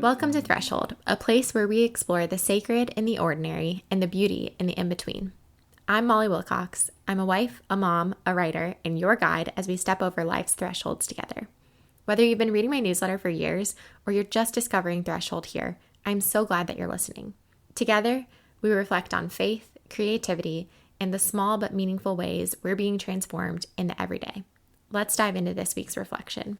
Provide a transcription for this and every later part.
Welcome to Threshold, a place where we explore the sacred in the ordinary and the beauty in the in-between. I'm Molly Wilcox. I'm a wife, a mom, a writer, and your guide as we step over life's thresholds together. Whether you've been reading my newsletter for years or you're just discovering Threshold here, I'm so glad that you're listening. Together, we reflect on faith, creativity, and the small but meaningful ways we're being transformed in the everyday. Let's dive into this week's reflection.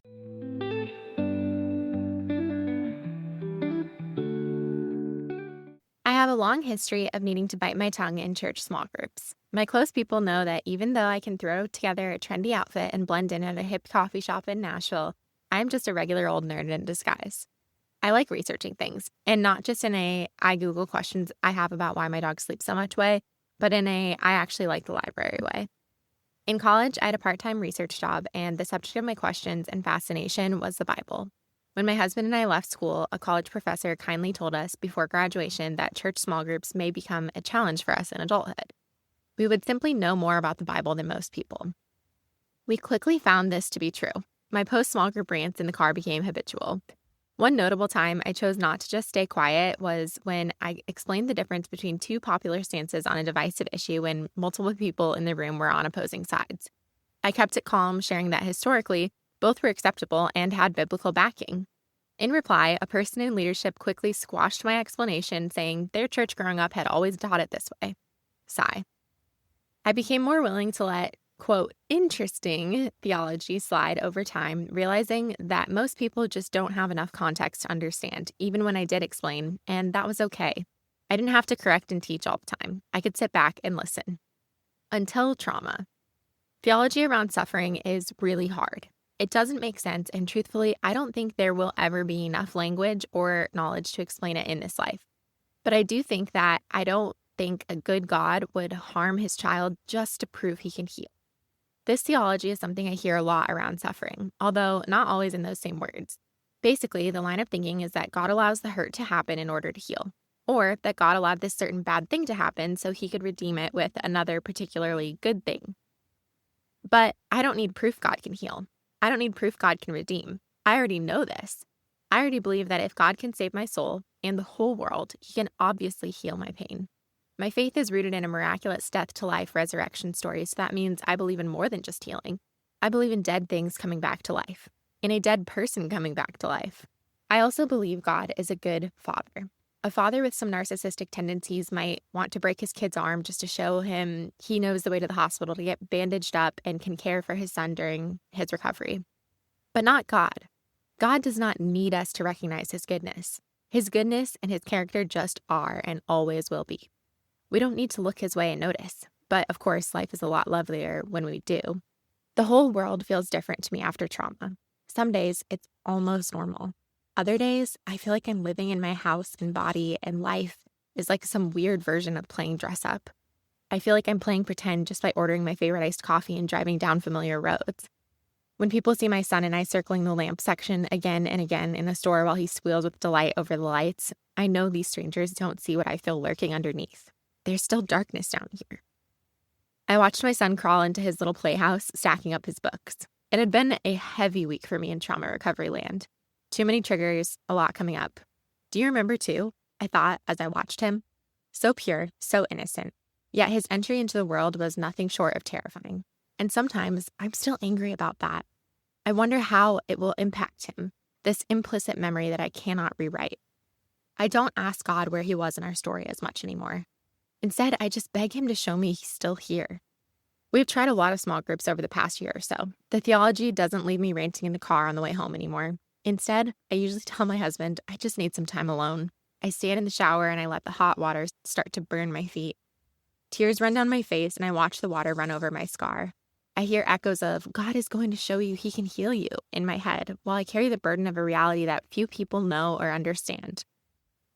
I have a long history of needing to bite my tongue in church small groups. My close people know that even though I can throw together a trendy outfit and blend in at a hip coffee shop in Nashville, I'm just a regular old nerd in disguise. I like researching things, and not just in I Google questions I have about why my dog sleeps so much way, but in I actually like the library way. In college, I had a part-time research job, and the subject of my questions and fascination was the Bible. When my husband and I left school, a college professor kindly told us before graduation that church small groups may become a challenge for us in adulthood. We would simply know more about the Bible than most people. We quickly found this to be true. My post-small group rants in the car became habitual. One notable time I chose not to just stay quiet was when I explained the difference between two popular stances on a divisive issue when multiple people in the room were on opposing sides. I kept it calm, sharing that historically, both were acceptable and had biblical backing. In reply, a person in leadership quickly squashed my explanation, saying their church growing up had always taught it this way. Sigh. I became more willing to let, quote, interesting theology slide over time, realizing that most people just don't have enough context to understand, even when I did explain, and that was okay. I didn't have to correct and teach all the time. I could sit back and listen. Until trauma. Theology around suffering is really hard. It doesn't make sense, and truthfully, I don't think there will ever be enough language or knowledge to explain it in this life. But I do think that I don't think a good God would harm his child just to prove he can heal. This theology is something I hear a lot around suffering, although not always in those same words. Basically, the line of thinking is that God allows the hurt to happen in order to heal, or that God allowed this certain bad thing to happen so he could redeem it with another particularly good thing. But I don't need proof God can heal. I don't need proof God can redeem. I already know this. I already believe that if God can save my soul and the whole world, he can obviously heal my pain. My faith is rooted in a miraculous death to life resurrection story, so that means I believe in more than just healing. I believe in dead things coming back to life, in a dead person coming back to life. I also believe God is a good father. A father with some narcissistic tendencies might want to break his kid's arm just to show him he knows the way to the hospital to get bandaged up and can care for his son during his recovery. But not God. God does not need us to recognize his goodness. His goodness and his character just are and always will be. We don't need to look his way and notice, but of course, life is a lot lovelier when we do. The whole world feels different to me after trauma. Some days, it's almost normal. Other days, I feel like I'm living in my house and body, and life is like some weird version of playing dress up. I feel like I'm playing pretend just by ordering my favorite iced coffee and driving down familiar roads. When people see my son and I circling the lamp section again and again in the store while he squeals with delight over the lights, I know these strangers don't see what I feel lurking underneath. There's still darkness down here. I watched my son crawl into his little playhouse, stacking up his books. It had been a heavy week for me in trauma recovery land. Too many triggers, a lot coming up. Do you remember too? I thought as I watched him. So pure, so innocent. Yet his entry into the world was nothing short of terrifying. And sometimes I'm still angry about that. I wonder how it will impact him, this implicit memory that I cannot rewrite. I don't ask God where he was in our story as much anymore. Instead, I just beg him to show me he's still here. We've tried a lot of small groups over the past year or so. The theology doesn't leave me ranting in the car on the way home anymore. Instead, I usually tell my husband I just need some time alone. I stand in the shower and I let the hot water start to burn my feet. Tears run down my face and I watch the water run over my scar. I hear echoes of, God is going to show you he can heal you in my head while I carry the burden of a reality that few people know or understand.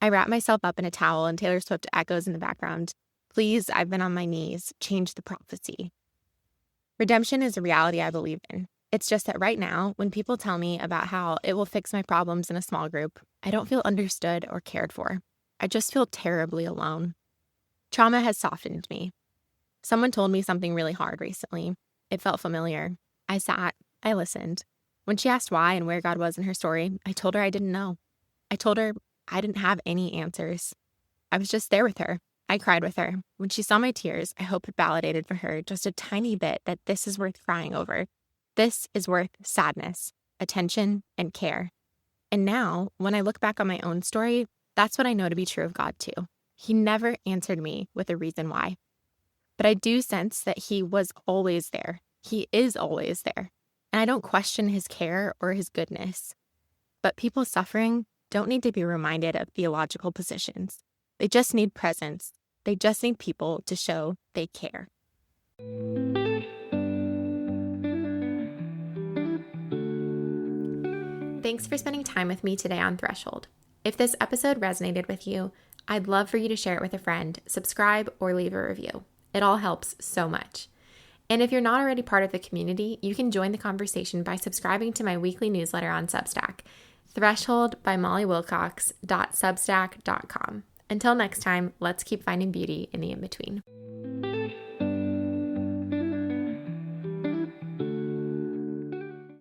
I wrap myself up in a towel and Taylor Swift echoes in the background. Please, I've been on my knees. Change the prophecy. Redemption is a reality I believe in. It's just that right now, when people tell me about how it will fix my problems in a small group, I don't feel understood or cared for. I just feel terribly alone. Trauma has softened me. Someone told me something really hard recently. It felt familiar. I sat. I listened. When she asked why and where God was in her story, I told her I didn't know. I told her I didn't have any answers. I was just there with her. I cried with her. When she saw my tears, I hope it validated for her just a tiny bit that this is worth crying over. This is worth sadness, attention, and care. And now, when I look back on my own story, that's what I know to be true of God too. He never answered me with a reason why. But I do sense that he was always there. He is always there. And I don't question his care or his goodness. But people suffering don't need to be reminded of theological positions. They just need presence. They just need people to show they care. Thanks for spending time with me today on Threshold. If this episode resonated with you, I'd love for you to share it with a friend, subscribe, or leave a review. It all helps so much. And if you're not already part of the community, you can join the conversation by subscribing to my weekly newsletter on Substack, Threshold by mollywilcox.substack.com. Until next time, let's keep finding beauty in the in-between.